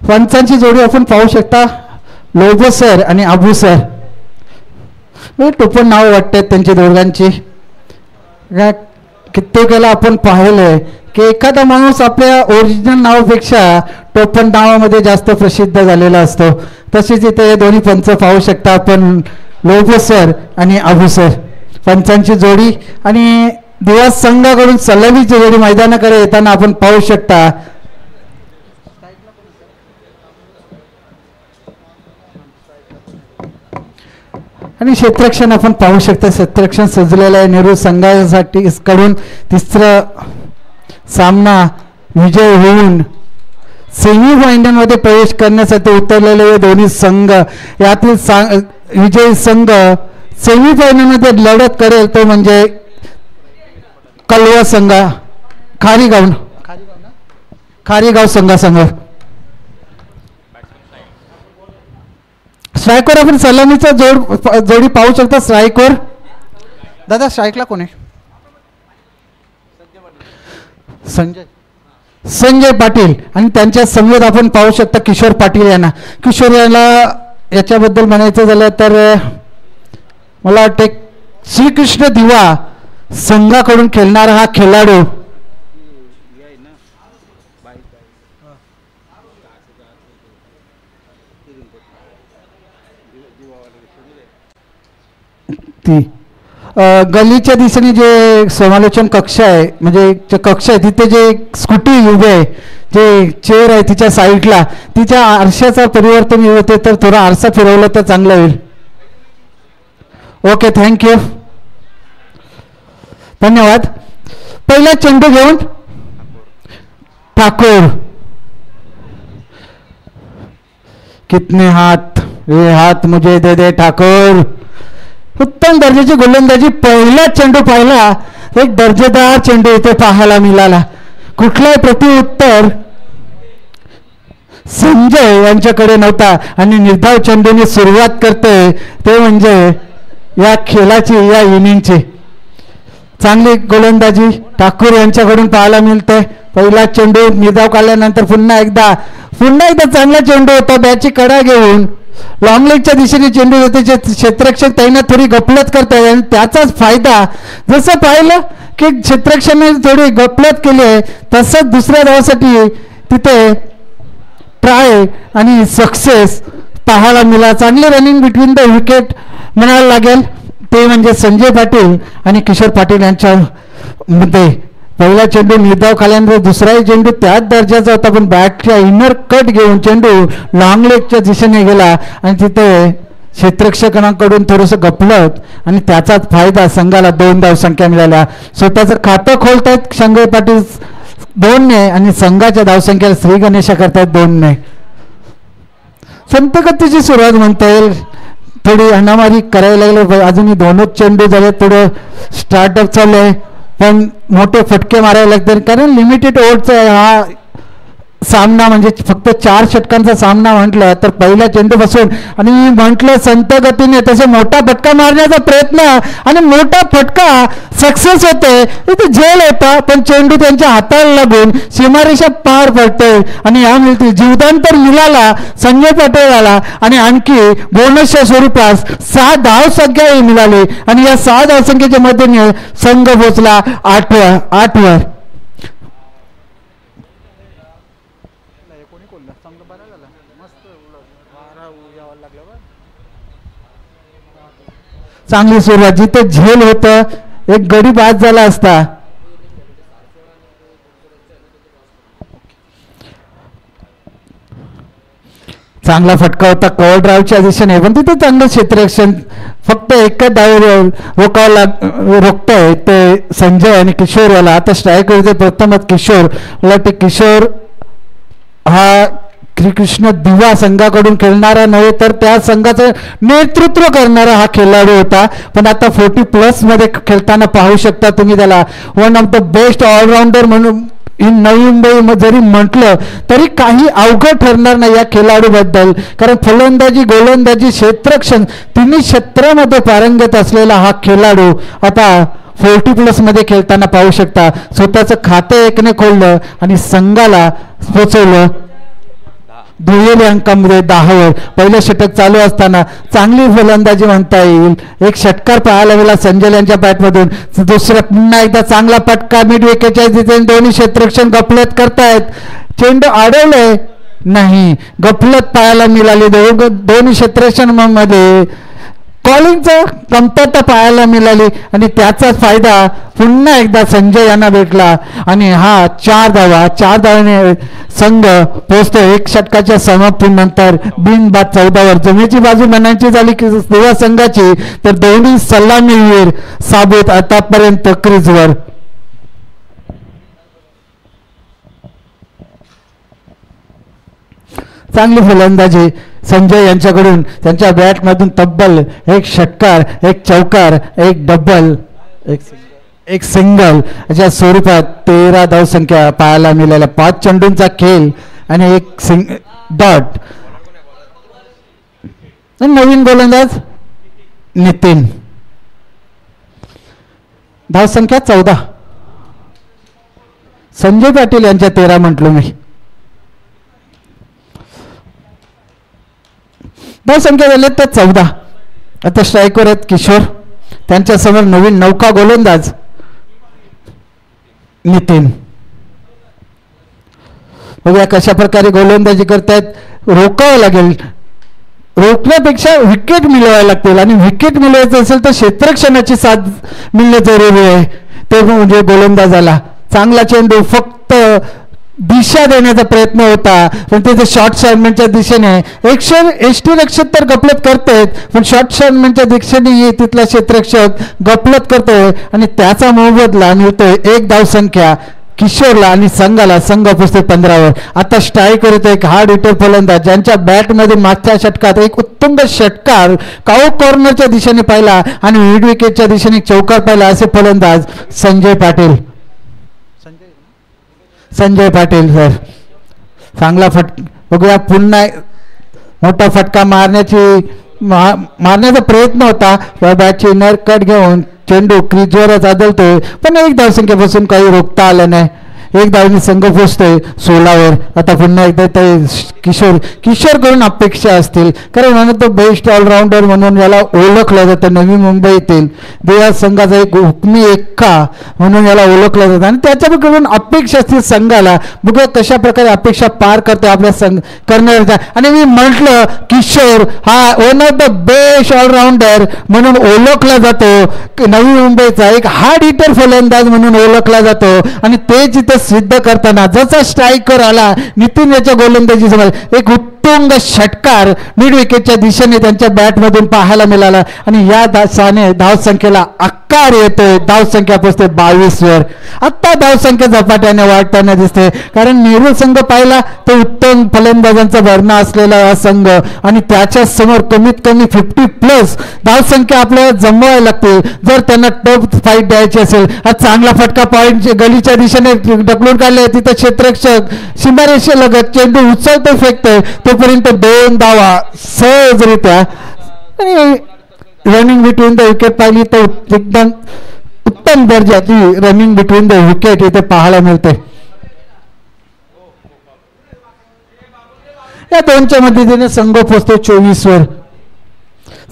पंचांची जोडी आपण पाहू शकता, लोबो सर आणि अबू सर. टोपण नाव वाटतात त्यांची दोघांची. कित्येक वेळेला आपण पाहिलंय की एखादा माणूस आपल्या ओरिजिनल नावापेक्षा टोपण नावामध्ये जास्त प्रसिद्ध झालेला असतो. तसेच इथे हे दोन्ही पंच पाहू शकता आपण, लोबो सर आणि अबू सर पंचांची जोडी. आणि दिवस संघाकडून सलामीची जोडी मैदानाकडे येताना आपण पाहू शकता. आणि क्षेत्ररक्षण आपण पाहू शकता, क्षेत्ररक्षण सजलेलं आहे. नेहरू संघासाठी कडून तिसरा सामना विजय होऊन सेमी फायनलमध्ये प्रवेश करण्यासाठी उतरलेले दोन्ही संघ. यातील विजयी संघ सेमी फायनलमध्ये लढत करेल तो म्हणजे कलवा संघ, खारीगाव संघासमोर. स्ट्रायकवर आपण सलामीचा जोडी पाहू शकता. स्ट्रायकवर दादा, स्ट्राईकला कोण आहे? संजय पाटील. आणि त्यांच्या समोर आपण पाहू शकता किशोर पाटील यांना. किशोर याला याच्याबद्दल म्हणायचं झालं तर मला वाटते श्रीकृष्ण दिवा संघाकडून खेळणारा हा खेळाडू. ती गल्लीच्या दिशेने जे समालोचन कक्ष आहे, म्हणजे कक्ष आहे तिथे जे स्कूटी उभे आहे, जे चेअर आहे तिच्या साईडला, तिच्या आरशाचा परिवर्तन होते तर थोडा आरसा फिरवला तर चांगलं होईल. ओके, थँक्यू, धन्यवाद. पहिला चेंडू घेऊन ठाकूर. कितने हाथ, ये हाथ मुझे दे दे ठाकूर. उत्तम दर्जाची गोलंदाजी. पहिला चेंडू पाहिला, एक दर्जेदार चेंडू इथे पाहायला मिळाला. कुठलाही प्रतिउत्तर संजय यांच्याकडे नव्हता आणि निर्धाव चेंडूने सुरुवात करते ते म्हणजे या खेळाची, या इनिंगची चांगली गोलंदाजी ठाकूर यांच्याकडून पाहायला मिळते. पहिला चेंडू निर्धाव काढल्यानंतर पुन्हा एकदा चांगला चेंडू होता. बॅटची कडा घेऊन लॉंग लेगच्या दिशेने चेंडू होते. क्षेत्ररक्षक त्यांना थोडी गफलत करताय आणि त्याचाच फायदा, जसं पाहिलं की क्षेत्ररक्षकाने थोडी गफलत केली आहे तसंच दुसऱ्या धावासाठी तिथे ट्राय आणि सक्सेस पाहायला मिळाला. चांगली रनिंग बिटवीन द विकेट म्हणायला लागेल, ते म्हणजे संजय पाटील आणि किशोर पाटील यांच्यामध्ये. पहिला चेंडू निर्धाव खाल्यानंतर दुसराही चेंडू त्याच दर्जाचा होता, पण बॅटच्या इनर कट घेऊन चेंडू लॉंग लेगच्या दिशेने गेला आणि तिथे क्षेत्ररक्षकांकडून थोडंसं गपलत आणि त्याचाच फायदा संघाला 2 धावसंख्या मिळाल्या. स्वतःचं खातं खोलतायत संजय पाटील 2ने आणि संघाच्या धावसंख्येला श्री गणेशा करतायत 2ने. संतगतीची सुरुवात म्हणता येईल. थोडी अनामारी करायला लागले, अजूनही 2च चेंडू झाले, थोडं स्टार्टअप चालू आहे पण मोठे फटके मारायला लागतात कारण लिमिटेड ओव्हरचा हा सामना, म्हणजे फक्त 4 षटकांचा सामना म्हटलं तर पहिल्या चेंडूपासून. आणि मी म्हटलं संत गतीने तसे मोठा फटका मारण्याचा प्रयत्न आणि मोठा फटका सक्सेस होते. इथे झेल होता पण चेंडू त्यांच्या हाताला लागून सीमारेषा पार पडते आणि यामुळे जीवदान तर मिळाला संजय पटेलाला आणि आणखी बोनसच्या स्वरूपात 6 धावसंख्याही मिळाली आणि या 6 धावसंख्येच्या मदतीने संघ पोचला 8 वर. चांगली सुरुवात. जिथे झेल होतं एक गडी बाद झाला असता. चांगला फटका होता कव्हर ड्राईव्हच्या दिशेने पण तिथे चांगलं क्षेत्ररक्षण. फक्त एकच डाव रोखतोय ते संजय आणि किशोर याला. आता स्ट्राईक होते प्रथमच किशोर. मला ते किशोर हा श्रीकृष्ण दिवा संघाकडून खेळणारा नव्हे तर त्या संघाचं नेतृत्व करणारा हा खेळाडू होता. पण आता 40+ मध्ये खेळताना पाहू शकता तुम्ही त्याला one of the best allrounder म्हणून नवी मुंबई जरी म्हटलं तरी काही अवघड ठरणार नाही या खेळाडूबद्दल, कारण फलंदाजी गोलंदाजी क्षेत्ररक्षण तिन्ही क्षेत्रामध्ये पारंगत असलेला हा खेळाडू आता 40+ मध्ये खेळताना पाहू शकता. स्वतःचं खातं एकने खोललं आणि संघाला पोचवलं दुहेरी अंकामध्ये 10 पहिलं षटक चालू असताना चांगली फलंदाजी म्हणता येईल. एक षटकार पाहायला मिळाला संजय यांच्या बॅटमधून. दुसरा पुन्हा एकदा चांगला फटका मिड विकेटच्या तिथे दोन्ही क्षेत्ररक्षण गफलत करतायत. चेंडू अडवलंय नाही, गफलत पाहायला मिळाली दोन्ही क्षेत्ररक्षणामध्ये. कॉलिंगचा कमतरता पाहायला मिळाली आणि त्याचा फायदा पुन्हा एकदा संजय यांना भेटला आणि हा 4 धावाने संघ पोहोचतो. एक षटकाच्या समाप्तीनंतर बिनबाद 14 जमेची बाजू म्हणायची झाली की सेवा संघाची, तर दोन्ही सलामीवीर साबित आतापर्यंत क्रीजवर. चांगली फलंदाजी संजय यांच्याकडून. त्यांच्या बॅटमधून तब्बल एक षटकार, एक चौकार, एक डबल, एक सिंगल अशा स्वरूपात 13 धावसंख्या पाहायला मिळाल्या. 5 चेंडूंचा खेळ आणि एक डॉट. नवीन गोलंदाज नितीन. धावसंख्या 14. संजय पाटील यांच्या 13 म्हटलो मी. धावसंख्या झाले तर 14. आता स्ट्राईकवर आहेत किशोर, त्यांच्या समोर नवीन नौका गोलंदाज नितीन. बघूया कशा प्रकारे गोलंदाजी करतायत. रोकावं लागेल, रोखण्यापेक्षा विकेट मिळवायला लागतील आणि विकेट मिळवायचं असेल तर क्षेत्ररक्षणाची साथ मिळणे जरुरी आहे. ते म्हणजे गोलंदाजाला चांगला चेंडू फक्त दिशा देण्याचा प्रयत्न होता, पण ते शॉर्ट शॉटमेंटच्या दिशेने यष्टीरक्षक तर गफलत करतायत, पण शॉर्ट शॉटमेंटच्या दिशेने तिथला क्षेत्ररक्षक गफलत करतोय आणि त्याचा मोबदला मिळतोय 1 धावसंख्या किशोरला आणि संघाला. संघ पोचते 15 आता स्ट्राईक करत एक हार्ड हिटर फलंदाज ज्यांच्या बॅटमध्ये मागच्या षटकात एक उत्तुंग षटकार काऊ कॉर्नरच्या दिशेने पाहिला आणि मिड विकेटच्या दिशेने चौकार पाहिला असे फलंदाज संजय पाटील. संजय पाटील सर चांगला बघूया पुन्हा मोठा फटका मारण्याचा प्रयत्न होता. बॅटची इनर कट घेऊन चेंडू क्रीजवरच आदळतोय, पण 1 धावसंख्येपासून काही रोखता आलं नाही. 1 धावने संघ पोचतोय 16 आता पुन्हा एकदा ते किशोर कडून अपेक्षा असतील, कारण म्हणून तो बेस्ट ऑलराऊंडर म्हणून याला ओळखलं जातं. नवी मुंबईतील देवा संघाचा एक हुकमी एक्का म्हणून याला ओळखलं जातं आणि त्याच्याकडून अपेक्षा असतील संघाला. बघूया कशा प्रकारे अपेक्षा पार करतो आपल्या संघ करण्याचा. आणि मी म्हटलं किशोर हा one of the best allrounder म्हणून ओळखला जातो. नवी मुंबईचा एक हार्ड हिटर फलंदाज म्हणून ओळखला जातो आणि तेच इथे सिद्ध करताना जसा स्ट्राईकर आला नितीन याच्या गोलंदाजी समोर एक उत्तुंग षटकार मिड विकेटच्या दिशेने त्यांच्या बॅटमधून पाहायला मिळाला आणि या धावसंख्येला आकार येतोय. धावसंख्या पोचते 22 वर. आता धावसंख्या झपाट्याने वाढताना दिसते, कारण नेहरू संघ पाहिला तो उत्तम फलंदाजांचा भरणा असलेला हा संघ आणि त्याच्या समोर कमीत कमी 50+ धावसंख्या आपल्याला जमवायला लागते जर त्यांना टफ फाईट द्यायची असेल. हा चांगला फटका पॉईंट गलीच्या दिशेने ढकलून काढले, तिथे क्षेत्ररक्षक सीमारेषेलगत चेंडू उचलतो फेकतोय, तोपर्यंत 2 धावा सहजरित्या. आणि रनिंग बिटवीन द विकेट पाहिली तर एकदम उत्तम दर्जाची रनिंग बिटवीन द विकेट इथे पाहायला मिळते. या 2च्या मदतीने संघ पोचतो 24 वर.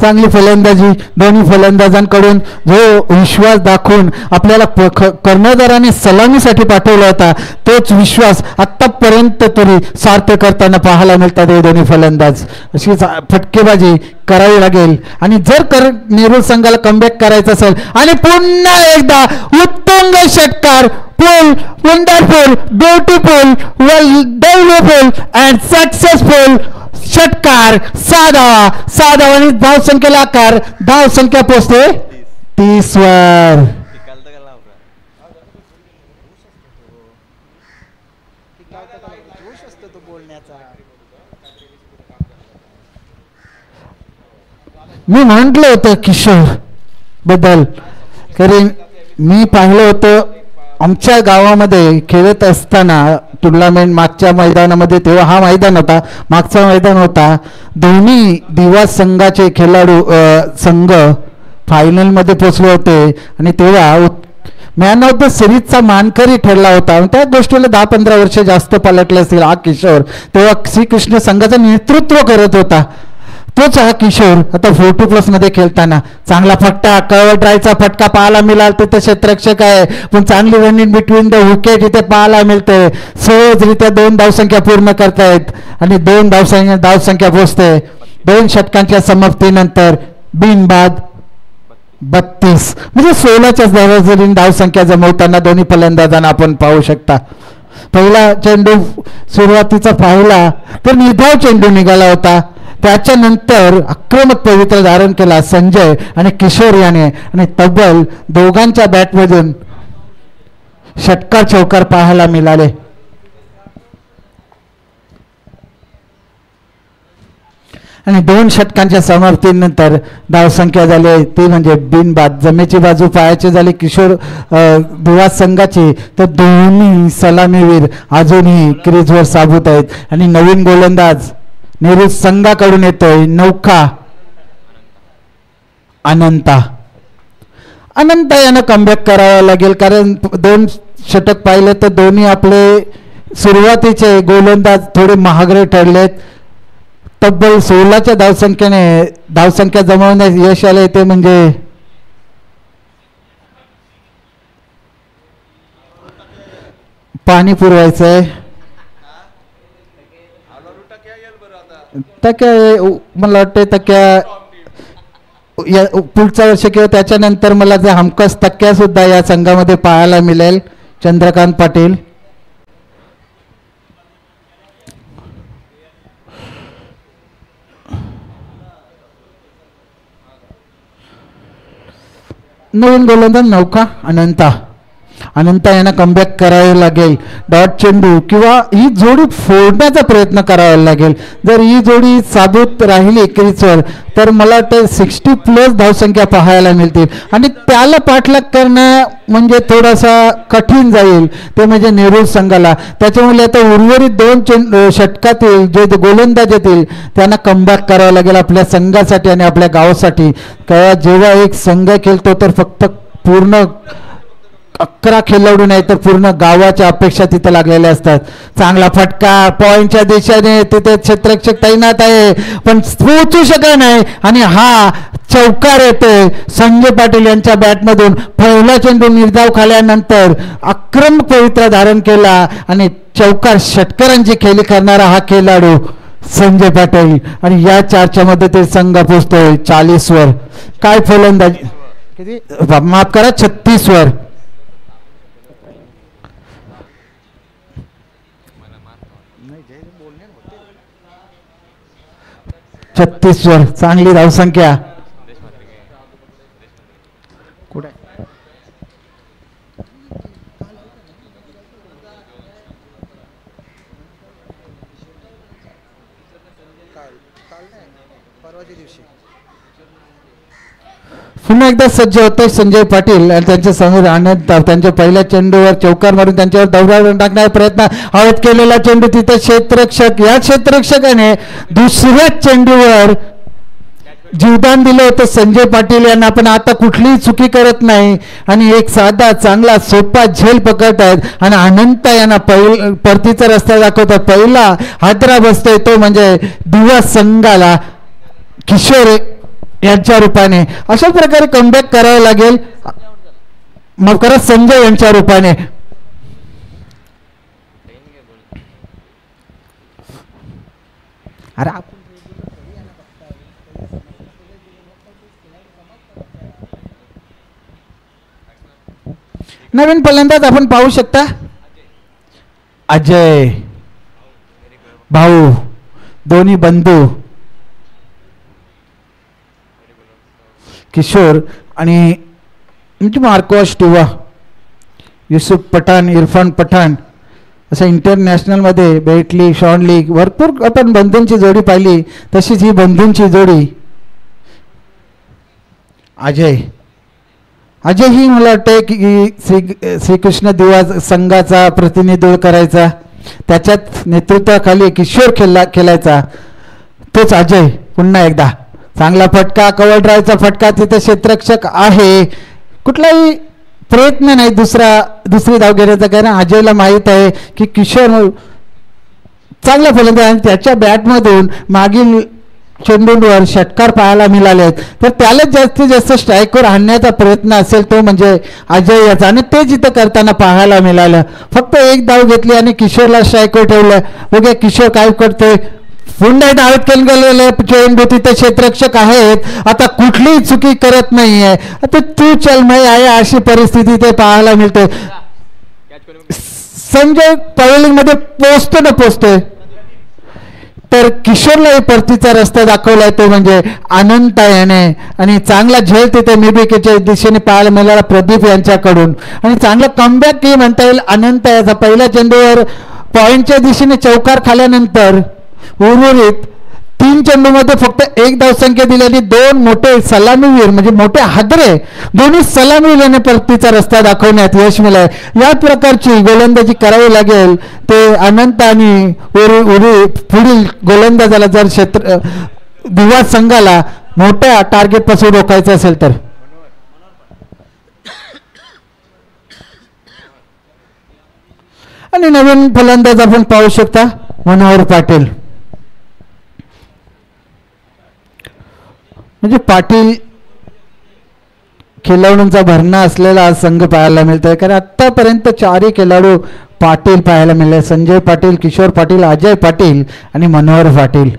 चांगली फलंदाजी दोन्ही फलंदाजांकडून जो विश्वास दाखवून आपल्याला कर्णधाराने सलामीसाठी पाठवला होता तोच विश्वास आतापर्यंत तरी सार्थ करताना पाहायला मिळतात हे दोन्ही फलंदाज. अशी फटकेबाजी करावी लागेल आणि जर नेहरू संघाला कमबॅक करायचं असेल आणि पुन्हा एकदा उत्तुंग षटकार full, wonderful, beautiful, wonderful and successful षटकार. 6 धावांनी धावसंख्येला आकार. धावसंख्या पोचते 30 वर. मी म्हटलं होतं किशोर बद्दल, कारण मी पाहिलं होतं आमच्या गावामध्ये खेळत असताना टुर्नामेंट मागच्या मैदानामध्ये, तेव्हा हा मैदान होता, मागचा मैदान होता, दोन्ही दिवा संघाचे खेळाडू संघ फायनलमध्ये पोचले होते आणि तेव्हा मॅन ऑफ द सिरीजचा मानकरी ठरला होता. त्या गोष्टीला 10-15 वर्ष जास्त पलटले असतील. हा किशोर तेव्हा श्रीकृष्ण संघाचं नेतृत्व करत होता. तोच हा किशोर आता 4-2+ मध्ये खेळताना चांगला फटका, कव्हर ड्रायचा फटका पाहायला मिळाला. तिथे क्षेत्ररक्षक आहे, पण चांगली रनिंग बिटवीन द विकेट इथे पाहायला मिळते. सहजरित्या 2 धावसंख्या पूर्ण करतायत आणि 2 धावसंख्या पोचते. 2 षटकांच्या समाप्तीनंतर बिनबाद 32, म्हणजे 16च्या दरम्यान धावसंख्या जमवताना दोन्ही फलंदाजांना आपण पाहू शकता. पहिला चेंडू सुरुवातीचा पाहिला तर निर्धाव चेंडू निघाला होता. त्याच्यानंतर आक्रमक पवित्र धारण केला संजय आणि किशोर याने आणि तब्बल दोघांच्या बॅटमधून षटकार चौकार पाहायला मिळाले. आणि 2 षटकांच्या समाप्तीनंतर धावसंख्या झाली ती म्हणजे बिनबाद. जमेची बाजू पायाची झाली किशोर दिवा संघाची, तर दोन्ही सलामीवीर अजूनही क्रीजवर साबूत आहेत. आणि नवीन गोलंदाज नेहरू संघाकडून येतोय नौका अनंता. अनंता यांना कमबॅक करावं लागेल, कारण 2 षटक पाहिले तर दोन्ही आपले सुरुवातीचे गोलंदाज थोडे महागडे ठरलेत. तब्बल 16च्या धावसंख्या जमवण्यास यश आले ते म्हणजे पाणी पुरवायचंय. तक्या मला वाटतं तक्या पुढच्या वर्षी किंवा त्याच्यानंतर मला जे हमखास तक्या सुद्धा या संघामध्ये पाहायला मिळेल. चंद्रकांत पाटील नवीन गोलंदाज नौका अनंता यांना कमबॅक करावे लागेल. डॉट चेंडू किंवा ही जोडी फोडण्याचा प्रयत्न करावा लागेल. जर ही जोडी साबूत राहिली क्रीजवर तर मला वाटतं 60+ धावसंख्या पाहायला मिळतील आणि त्याला पाठलाग करणं म्हणजे थोडासा कठीण जाईल, ते म्हणजे नेहरू संघाला. त्याच्यामुळे आता उर्वरित 2 षटकातील जे गोलंदाज येतील त्यांना कमबॅक करावं लागेल आपल्या संघासाठी आणि आपल्या गावासाठी. जेव्हा एक संघ खेळतो तर फक्त पूर्ण 11 खेळाडू नाही तर पूर्ण गावाच्या अपेक्षा तिथे लागलेल्या असतात. चांगला फटका पॉईंटच्या दिशेने, तिथे क्षेत्ररक्षक तैनात आहे पण पोहोचू शकत नाही आणि हा चौकार येतोय संजय पाटील यांच्या बॅटमधून. पहिला चेंडू निर्धाव खाल्यानंतर आक्रमक पवित्रा धारण केला आणि चौकार षटकारांची खेळी करणारा हा खेळाडू संजय पाटील. आणि या 4च्या मध्ये ते संघ पोहोचतोय 40 वर. काय फलंदाजी, किती माफ करा, 36 वर. चांगली धावसंख्या. कुठे पुन्हा एकदा सज्ज होते संजय पाटील आणि त्यांच्या समोर आनंद. त्यांच्या पहिल्या चेंडूवर चौकार मारून त्यांच्यावर दौरा टाकण्याचा प्रयत्न, आउट केलेला चेंडू तिथे क्षेत्ररक्षक, या क्षेत्ररक्षकाने दुसऱ्या चेंडूवर जीवदान दिलं होतं संजय पाटील यांना. पण आता कुठलीही चुकी करत नाही आणि एक साधा चांगला सोपा झेल पकडत आहेत आणि अनंत यांना परतीचा रस्ता दाखवतात. पहिला हादरा बसतोय तो म्हणजे दिवा संघाला किशोर यांच्या रूपाने. अशा प्रकारे कमबॅक करावं लागेल मग करत संजय यांच्या रूपाने. अरे नवीन फलंदाज आपण पाहू शकता अजय भाऊ, दोन्ही बंधू किशोर आणि म्हणजे मार्कोस टिवा, युसुफ पठाण, इरफान पठाण असं इंटरनॅशनलमध्ये बेट लीग, शॉन लीग भरपूर आपण बंधूंची जोडी पाहिली. तशीच ही बंधूंची जोडी अजय अजयही मला वाटतं की श्रीकृष्ण दिवा संघाचा प्रतिनिधित्व करायचा, त्याच्यात नेतृत्वाखाली किशोर खेळायचा तोच अजय. पुन्हा एकदा चांगला फटका, कव्हर ड्राईव्हचा फटका, तिथे क्षेत्ररक्षक आहे, कुठलाही प्रयत्न नाही दुसरी धाव घेण्याचा, कारण अजयला माहीत आहे की किशोर चांगला फलंदाज आणि त्याच्या बॅटमधून मागील चेंडूंवर षटकार पाहायला मिळाले आहेत, तर त्याला जास्तीत जास्त स्ट्राईकवर आणण्याचा प्रयत्न असेल तो म्हणजे अजय याचा, आणि ते जिथं करताना पाहायला मिळालं. फक्त एक धाव घेतली आणि किशोरला स्ट्राईकवर ठेवलं. बघा किशोर काय करतोय, पुन्हा डावीत केलं गेलेले चेंडू, तिथे क्षेत्ररक्षक आहेत, आता कुठलीही चुकी करत नाहीये, आता तू चलमय आहे अशी परिस्थिती ते पाहायला मिळते. संजय पवेलिंग मध्ये पोचतोय तर किशोरला परतीचा रस्ता दाखवलाय तो म्हणजे अनंत याने, आणि चांगला झेल तिथे मिबिकेच्या दिशेने पाहायला मिळाला प्रदीप यांच्याकडून, आणि चांगला कमबॅक ही म्हणता येईल अनंत याचा. पहिल्या चेंडूवर पॉइंटच्या दिशेने चौकार खाल्यानंतर उर्वरित 3 चेंडूमध्ये फक्त 1 धावसंख्या दिलेली, 2 मोठे सलामीवीर म्हणजे मोठे हादरे दोन्ही सलामीवीराने परतीचा रस्ता दाखवण्यात यश मिळाले. या प्रकारची गोलंदाजी करावी लागेल ते अनंत आणि पुढील गोलंदाजाला जर दिवा संघाला मोठ्या टार्गेट पासून रोखायचं असेल तर. आणि नवीन फलंदाज आपण पाहू शकता मनोहर पाटील, म्हणजे पाटील खेळाडूंचा भरणा असलेला संघ पाहायला मिळतोय, कारण आतापर्यंत 4 खेळाडू पाटील पाहायला मिळाले, संजय पाटील, किशोर पाटील, अजय पाटील आणि मनोहर पाटील.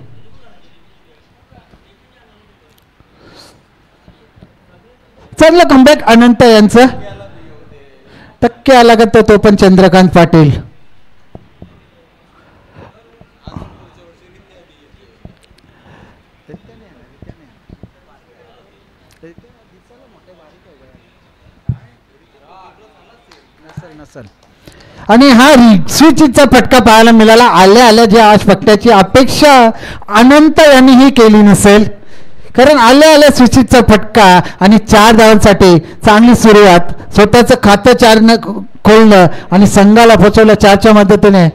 चांगलं कमबॅक अनंत यांचं, टक्के आला का तो पण चंद्रकांत पाटील. आणि हा स्विचचा फटका पाहायला मिळाला. आल्या जे आज फटक्याची अपेक्षा अनंत यांनीही केली नसेल, कारण आल्या स्विचचा फटका आणि 4 धावांसाठी चांगली सुरुवात, स्वतःचं खातं 4 खोलणं आणि संघाला फसवलं 4च्या मदतीने.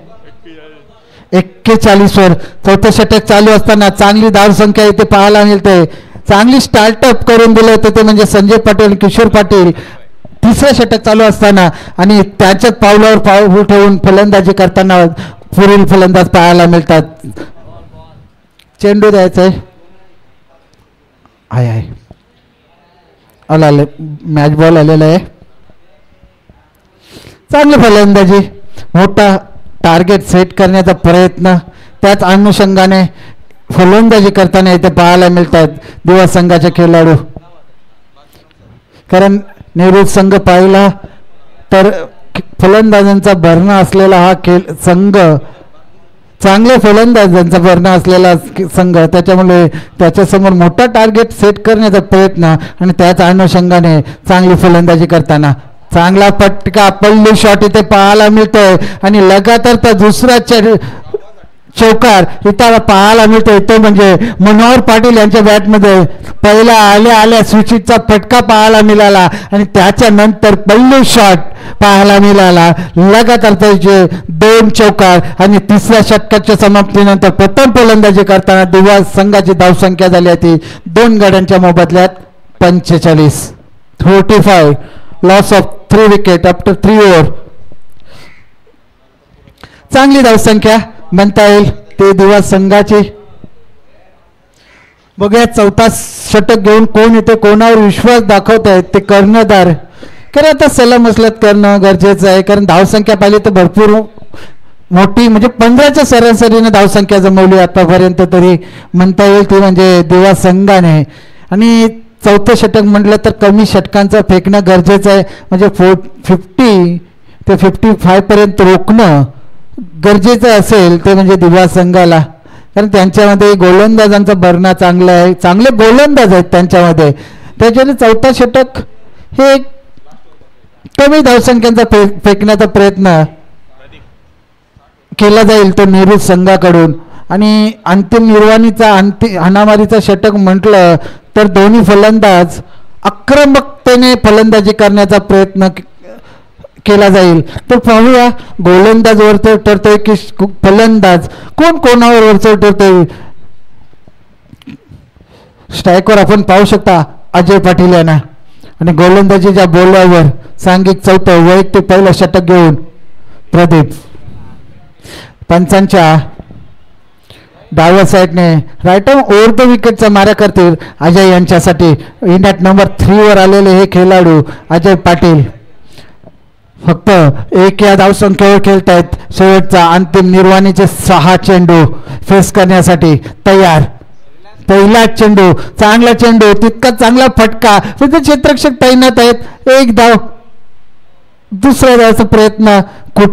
41 वर चौथं षटक चालू असताना चांगली धावसंख्या इथे पाहायला मिळते. चांगली स्टार्टअप करून दिलं होतं ते म्हणजे संजय पाटील, किशोर पाटील. 3रं षटक चालू असताना आणि त्याच्यात पावलावर पाऊल ठेवून फलंदाजी करताना पुढील फलंदाज पाहायला मिळतात. चेंडू द्यायचा आहे, आला मॅच बॉल आलेला आहे. चांगली फलंदाजी, मोठा टार्गेट सेट करण्याचा प्रयत्न, त्याच अनुषंगाने फलंदाजी करताना इथे पाहायला मिळतात दिवा संघाचे खेळाडू. कारण नेहरू संघ पाहिला तर फलंदाजांचा भरणा असलेला हा संघ, चांगल्या फलंदाजांचा भरणा असलेला संघ, त्याच्यामुळे त्याच्यासमोर मोठा टार्गेट सेट करण्याचा प्रयत्न आणि त्याच अनुषंगाने चांगली फलंदाजी करताना चांगला फटका पल्लू शॉट इथे पाहायला मिळतोय आणि लगातार तर दुसरा चौकार इथं पाहायला मिळतोय तो म्हणजे मनोहर पाटील यांच्या बॅटमध्ये पहिला आल्या स्विचचा फटका पाहायला मिळाला आणि त्याच्यानंतर पल्लू शॉट पाहायला मिळाला. लगातार त्याचे 2 चौकार आणि 3ऱ्या षटकाच्या समाप्तीनंतर प्रथम फलंदाजी करताना दिवा संघाची धावसंख्या झाली होती 2 गड्यांच्या मोबदल्यात 45 loss of 3 wicket after 3 over. चांगली धावसंख्या म्हणता येईल ते दिवा संघाची. बघूया चौथा षटक घेऊन कोण येते, कोणावर विश्वास दाखवत आहेत ते कर्णधार. कारण आता सलाम मसलत करणं गरजेचं आहे, कारण धावसंख्या पाहिली तर भरपूर मोठी म्हणजे 15च्या सरासरीने धावसंख्या जमवली आतापर्यंत तरी म्हणता येईल ती म्हणजे दिवा संघाने. आणि चौथं षटक म्हटलं तर कमी षटकांचं फेकणं गरजेचं आहे, म्हणजे 50 ते 55 पर्यंत रोखणं गरजेचं असेल ते म्हणजे दिवा संघाला. कारण त्यांच्यामध्ये गोलंदाजांचा भरणा चांगला आहे, चांगले गोलंदाज आहेत त्यांच्यामध्ये. त्याच्याने चौथा षटक हे कमी धावसंख्यांचा फेकण्याचा प्रयत्न केला जाईल तो नेहरू संघाकडून. आणि अंतिम निर्वाणीचा हाणामारीचा षटक म्हटलं तर दोन्ही फलंदाज आक्रमकतेने फलंदाजी करण्याचा प्रयत्न केला जाईल. तर पाहूया गोलंदाज वरचढ ठरतोय की फलंदाज, कोण कोणावर वरचढ ठरतोय. स्ट्रायकवर आपण पाहू शकता अजय पाटील यांना, आणि गोलंदाजीच्या बोलल्यावर सांघिक चौथं वैयक्तिक पहिलं षटक घेऊन प्रदीप. पंचांच्या डाव्या साईडने राईट ओव्हर द विकेटचा मारा करतील अजय यांच्यासाठी. इंडियात नंबर 3 वर आलेले हे खेळाडू अजय पाटील फक्त 1 या धावसंख्येवर खेळत आहेत. शेवटचा अंतिम निर्वाणीचे 6 चेंडू फेस करण्यासाठी तयार. पहिला चेंडू, चांगला चेंडू, तितका चांगला फटका, तिथे क्षेत्ररक्षक तैनात आहेत. 1 धाव. दुसऱ्या धावचा प्रयत्न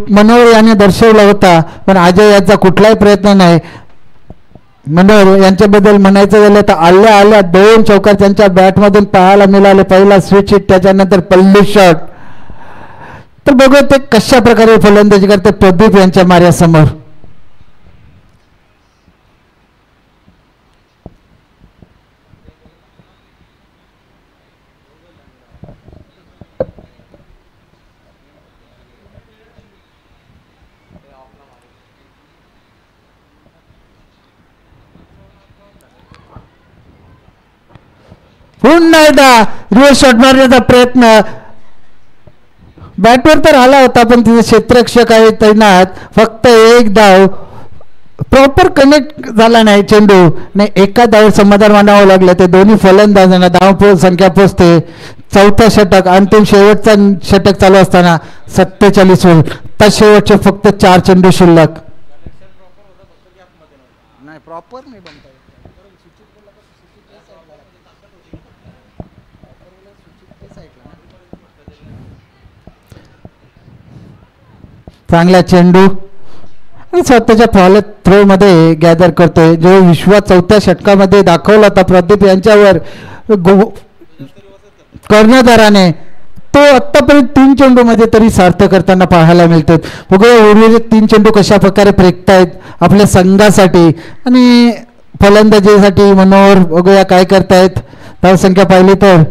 मनोहर याने दर्शवला होता, पण अजय यांचा कुठलाही प्रयत्न नाही. मनोहर यांच्याबद्दल म्हणायचं झालं तर आल्या आल्या 2 चौकार त्यांच्या बॅटमधून पाहायला मिळाले. पहिला स्विच हिट, त्याच्यानंतर पल्ली शॉट. तर बघूया ते कशा प्रकारे फलंदाजी करते प्रदीप यांच्या मार्यासमोर. पुन्हा एकदा रिव्हर्स शॉट मारण्याचा प्रयत्न. बॅटवर तर आला होता, पण तिथे क्षेत्ररक्षक आहे तैनात. फक्त 1 धाव. प्रॉपर कनेक्ट झाला नाही चेंडू, नाही एका धाव समाधान मानावं लागलं. ते दोन्ही फलंदाजांना धाव संख्या पोचते. चौथा षटक, अंतिम शेवटचा षटक चालू असताना 47 वर. तर शेवटचे फक्त 4 चेंडू शिल्लक. प्रॉपर नाही बनता. चांगला चेंडू आणि स्वतःच्या फॉलो थ्रो मध्ये गॅदर करतोय. जो विश्वात 4थ्या षटकामध्ये दाखवला होता प्रदीप यांच्यावर कर्णधाराने, तो आत्तापर्यंत 3 चेंडूमध्ये तरी सार्थ करताना पाहायला मिळतात. बघूया उर्वरित 3 चेंडू कशा प्रकारे फेकतायत आपल्या संघासाठी आणि फलंदाजीसाठी. मनोहर बघूया काय करतायत. धावसंख्या पाहिली तर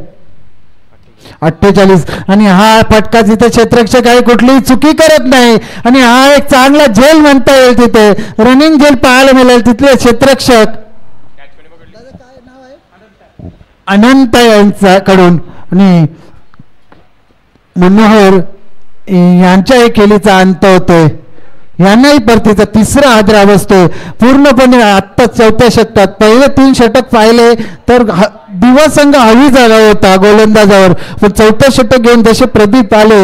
48, आणि हा फटका तिथे क्षेत्ररक्षक आहे, कुठलीही चुकी करत नाही, आणि हा एक चांगला झेल म्हणता येईल. तिथे रनिंग झेल पाहायला मिळेल. तिथले क्षेत्ररक्षक अनंत यांच्याकडून आणि मनोहर यांच्याही खेळीचा अंत होतोय. यांनाही परतीचा 3रा हादरा बसतोय पूर्णपणे. आत्ता 4थ्या षटकात पहिले 3 षटक पाहिले तर दिवा संघ हवी झाला होता गोलंदाजावर, पण 4थं षटक घेऊन जसे प्रदीप आले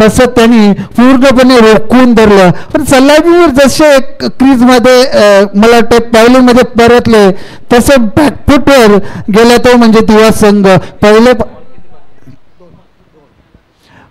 तसं त्यांनी पूर्णपणे रोखून धरलं. पण सलामीवर जसे क्रीजमध्ये मला वाटतं बॉलिंगमध्ये परतले तसे बॅकफुटवर गेला तो म्हणजे दिवा संघ.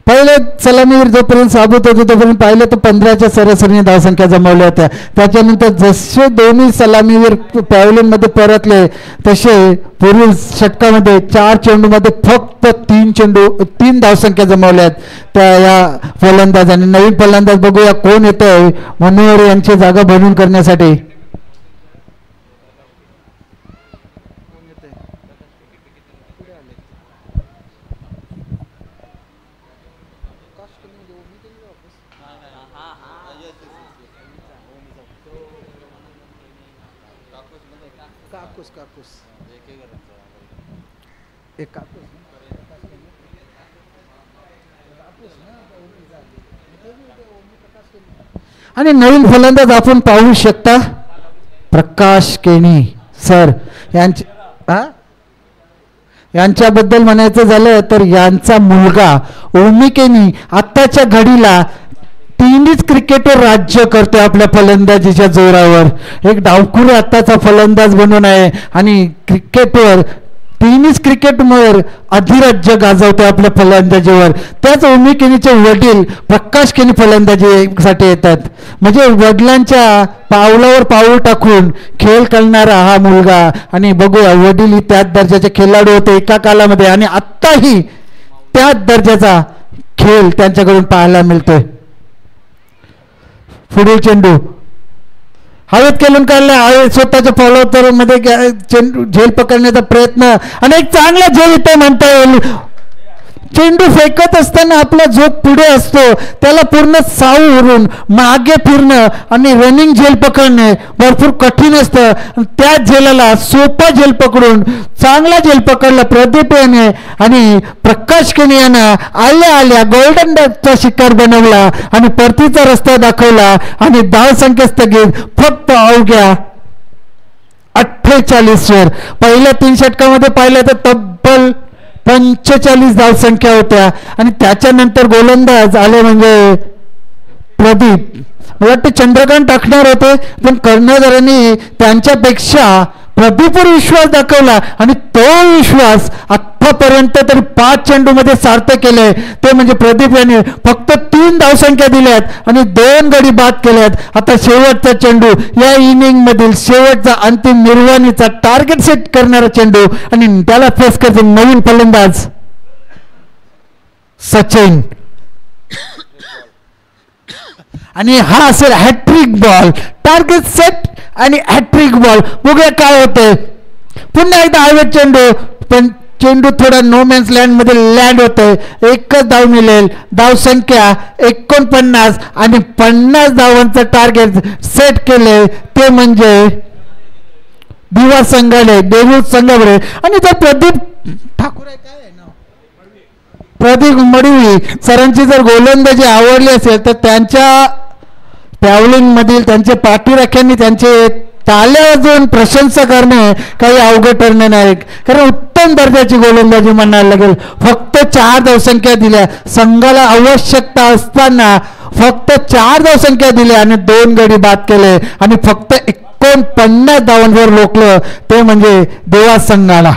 पहिले सलामीवर जोपर्यंत साबूत होते तोपर्यंत पाहिलं तर 15च्या सरासरीने धावसंख्या जमवल्या होत्या. त्याच्यानंतर जसे दोन्ही सलामीवर पॅव्हलियनमध्ये परतले तसे पूर्वी षटकामध्ये 4 चेंडूमध्ये फक्त 3 धावसंख्या जमवल्या आहेत त्या या फलंदाजांनी. नवीन फलंदाज बघूया कोण येतोय मनोहर यांची जागा भरून करण्यासाठी. आणि नवीन फलंदाज आपण पाहू शकता प्रकाश केनी सर यांच्याबद्दल म्हणायचं झालं तर यांचा मुलगा ओमी केनी आत्ताच्या घडीला टेनिस क्रिकेटवर राज्य करतो आपल्या फलंदाजीच्या जोरावर. एक डावखुरी आत्ताचा फलंदाज बनून आहे आणि क्रिकेटवर टेनिस क्रिकेटवर अधिराज्य गाजवतो आपल्या फलंदाजीवर. त्याच ओमी केनीचे वडील प्रकाश केनी फलंदाजीसाठी येतात. म्हणजे वडिलांच्या पावलावर पाऊल टाकून खेळ करणारा हा मुलगा. आणि बघूया वडील त्याच दर्जाचे खेळाडू होते एका कालामध्ये आणि आत्ताही त्याच दर्जाचा खेळ त्यांच्याकडून पाहायला मिळतोय. पुढील चेंडू हवेत केलून काढला, स्वतःच्या फॉलोअर मध्ये झेल पकडण्याचा प्रयत्न आणि एक चांगला झेल इथे म्हणता येईल. चेंडू फेकत असताना आपला जो पुढे असतो त्याला पूर्ण सावरून मागे फिरणं आणि रनिंग झेल पकडणे भरपूर कठीण असतं. त्या झेलाला सोपा झेल पकडून चांगला झेल पकडला प्रदीप याने आणि प्रकाश केनी यानं आल्या आल्या गोल्डन डकचा शिकार बनवला आणि परतीचा रस्ता दाखवला आणि धाव संख्या स्थगित फक्त अवघ्या 48 वर. पहिल्या 3 षटकामध्ये पाहिलं तर तब्बल 45 धावसंख्या होत्या आणि त्याच्यानंतर गोलंदाज आले म्हणजे प्रदीप. मला वाटतं चंद्रकांत टाकणार होते पण कर्णधारांनी त्यांच्यापेक्षा प्रदीपवर विश्वास दाखवला आणि तो विश्वास आतापर्यंत तरी 5 चेंडूमध्ये सार्थ केले. ते म्हणजे प्रदीप यांनी फक्त 3 धावसंख्या दिल्यात आणि 2 गडी बाद केल्यात. आता शेवटचा चेंडू या इनिंग मधील शेवटचा अंतिम निर्वाणीचा टार्गेट सेट करणारा चेंडू आणि त्याला फेस करते नवीन फलंदाज सचिन आणि हा असेल हॅट्रिक बॉल. टार्गेट सेट आणि हॅट्रिक बॉल. बघूया काय होते. पुन्हा एकदा हवेत चेंडू पण चेंडू थोडा नो मॅन्स लँड मध्ये लँड होतोय. एकच धाव मिळेल. धाव संख्या 49 आणि 50 धावांचं टार्गेट सेट केले ते म्हणजे दिवा संघाने देवूत संघाकडे. आणि जर प्रदीप ठाकूर काय आहे ना प्रदीप मडवी सरांची जर गोलंदाजी आवडली असेल तर त्यांच्या ट्रॅव्हलिंग मधील त्यांचे पाठीराख्यांनी त्यांचे टाळ्या वाजवून प्रशंसा करणे काही अवघड ठरणे नाही. कारण उत्तम दर्जाची गोलंदाजी म्हणायला लागेल. फक्त 4 धावसंख्या दिल्या. संघाला आवश्यकता असताना फक्त 4 धावसंख्या दिल्या आणि 2 गडी बाद केले आणि फक्त 49 धावांवर रोखलं ते म्हणजे देवा संघाला.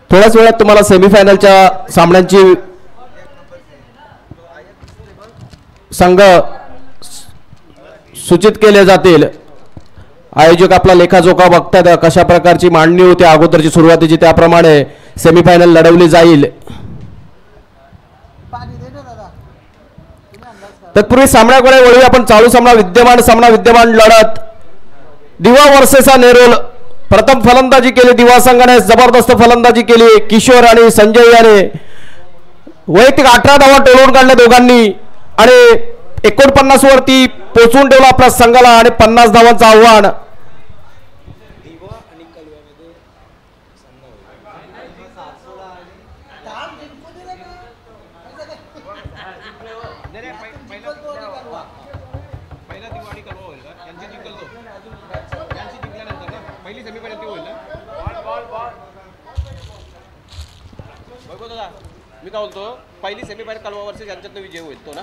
थोड्याच वेळात तुम्हाला सेमीफायनलच्या सामन्यांची संघ सूचित केले जातील. आयोजक आपला लेखाजोखा बघतात कशा प्रकारची मांडणी होती अगोदरची सुरुवातीची त्याप्रमाणे सेमीफायनल लढवली जाईल. तत्पूर्वी सामन्याकडे वळूया आपण. चालू सामना विद्यमान लढत दिवा वर्सेस नेरुल. प्रथम फलंदाजी केली दिवा संघाने, जबरदस्त फलंदाजी केली. किशोर आणि संजय याने वैयक्तिक 18 धावा टोलून काढल्या दोघांनी आणि 49 वरती पोहोचून ठेवला आपल्या संघाला आणि 50 धावांचं आव्हान. मी काय बोलतो, पहिली सेमीफायनल कलवा वर्सेस यांच्यात विजय होईल तो ना,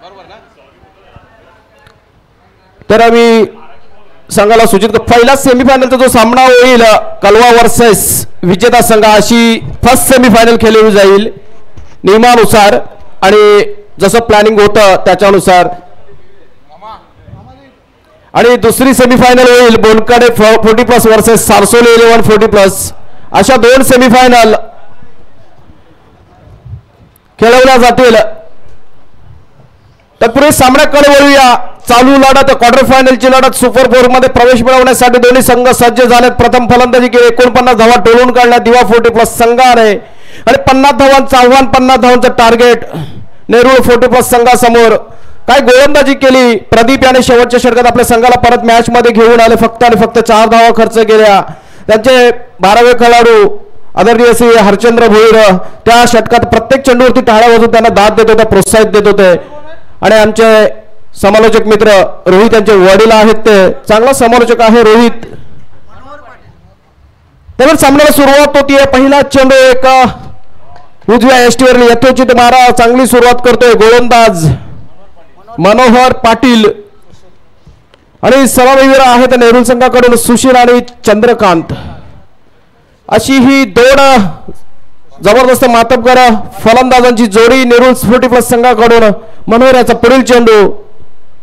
बरोबर ना. तर आम्ही संघाला सूचित करतो पहिला सेमीफायनलचा जो सामना होईल कलवा वर्सेस विजेता संघ अशी फर्स्ट सेमीफायनल खेळली जाईल नियमानुसार आणि जसं प्लॅनिंग होतं त्याच्यानुसार. आणि दुसरी सेमीफायनल होईल बोनकडे 40+ वर्सेस सारसोली 11 40+. अशा 2 सेमीफायनल खेळवल्या जातील. तत्पूर्वी सामन्याकडे वळूया. चालू लढत क्वार्टर फायनलची लढत सुपर 4 मध्ये प्रवेश मिळवण्यासाठी दोन्ही संघ सज्ज झालेत. प्रथम फलंदाजी केली, 49 धावा टोलून काढल्या दिवा 40+ संघाने आणि 50 धावांचं आव्हान, 50 धावांचं टार्गेट नेरुळ 40+ संघासमोर. काय गोलंदाजी केली प्रदीप याने शेवटच्या षटकात आपल्या संघाला परत मॅच मध्ये घेऊन आले. फक्त आणि फक्त 4 धावा खर्च केल्या. त्यांचे 12वे खेळाडू आदरणीय श्री हरचंद्र भोईर त्या षटकात प्रत्येक चेंडूवरती टाळ्या वाजवून त्यांना दाद देत होते, प्रोत्साहित देत होते. आणि आमचे समालोचक मित्र रोहित यांचे वडील आहेत, ते चांगला समालोचक आहे रोहित. त्यामुळे सामन्याला सुरुवात होतीये. पहिला चेंडू एक उजव्या यष्टीवर यथोचित मारा, चांगली सुरुवात करतोय गोलंदाज मनोहर पाटील आणि सलामीवीर आहेत नेरुल संघाकडून सुशील आणि चंद्रकांत. अशी ही 2 जबरदस्त मातबगर फलंदाजांची जोडी नेरुल 40+ संघाकडून. मनोहर याचा पुढील चेंडू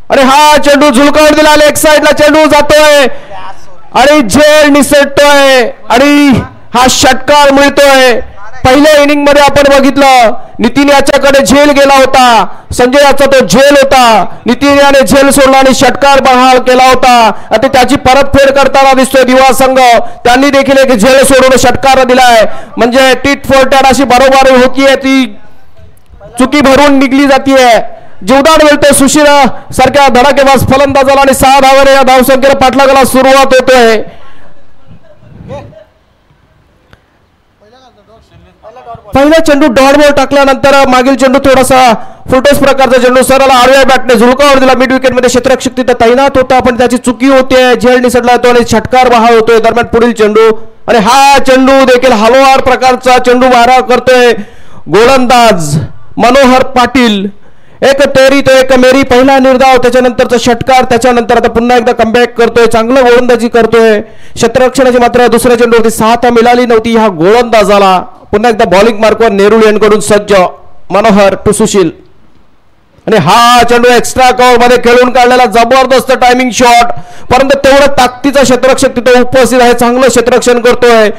आणि हा चेंडू झुलकावर दिला, लेग साइडला चेंडू जातोय आणि झेल निसटतोय आणि हा षटकार मिळतोय. पहिल्या इनिंग मध्ये आपण बघितलं नितीन याच्याकडे झेल गेला होता, संजय याचा तो झेल होता, नितीन याने झेल सोडला आणि षटकार बहाल केला होता. आता त्याची परतफेड करताना दिसतोय दिवा संघ. त्यांनी देखील एक झेल सोडून षटकार दिलाय. म्हणजे टीट फॉर टॅट अशी बरोबर होतीये, ती चुकी भरून निघली जातीये. जीवदान मिळतोय सुशील सारख्या धडाकेबाज फलंदाजाला आणि 6 धावाने या धावसंख्येला पाठलागाला सुरुवात होतोय. पहिला चेंडू डॉट बॉल टाकल्यानंतर मागील चेंडू थोडासा फुटोस प्रकारचा चेंडू सरळ आडव्या बॅटने झुळकावर दिला. मिड विकेट मध्ये क्षेत्ररक्षक तिथे तैनात होता, पण त्याची चुकी होते, झेल निसटला होतो आणि षटकार बहाल होतोय. दरम्यान पुढील चेंडू आणि हा चेंडू देखील हलवार प्रकारचा चेंडू मारा करतोय गोलंदाज मनोहर पाटील. एक तेरी तो एक मेरी पहिला निर्धाव, त्याच्यानंतरचा षटकार, त्याच्यानंतर आता पुन्हा एकदा कमबॅक करतोय, चांगलं गोलंदाजी करतोय. क्षेत्ररक्षणाची मात्र दुसऱ्या चेंडूवरती 6 मिळाली नव्हती ह्या गोलंदाजाला. पुन्हा एकदा बॉलिंग मार्कवर नेरुळ यांकडून सज्ज मनोहर टू सुशील आणि हा चेंडू एक्स्ट्रा कव्हर मध्ये खेळून काढलेला जबरदस्त टायमिंग शॉट, परंतु तेवढा ताकदीचा क्षेत्ररक्षक तिथे उपस्थित आहे, चांगलं क्षेत्ररक्षण करतोय.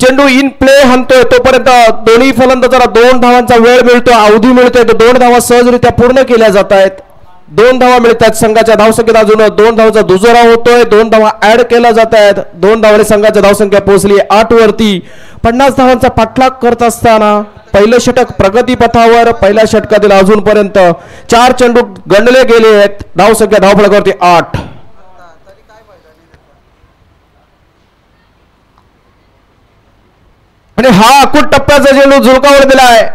चेंडू इन प्ले हाणतोय तोपर्यंत दोन्ही फलंदाजाला 2 धावांचा वेळ मिळतो, अवधी मिळतोय. 2 धावा सहजरित्या पूर्ण केल्या जात आहेत. 2 धावा मिळतात. संघाच्या धावसंख्येत अजून 2 धावांचा दुजोरा होतोय. 2 धावा ऍड केल्या जात आहेत. 2 धावांनी संघाची धावसंख्या पोहोचली 8 वरती. 50 धावांचा पाठलाग करत असताना पहिलं षटक प्रगतीपथावर. पहिल्या षटकातील अजूनपर्यंत 4 चेंडू गणले गेले आहेत. धावसंख्या धावफलकावरती 8. आणि हा अकूट टप्प्याचा चेंडू झुळकावर दिलाय.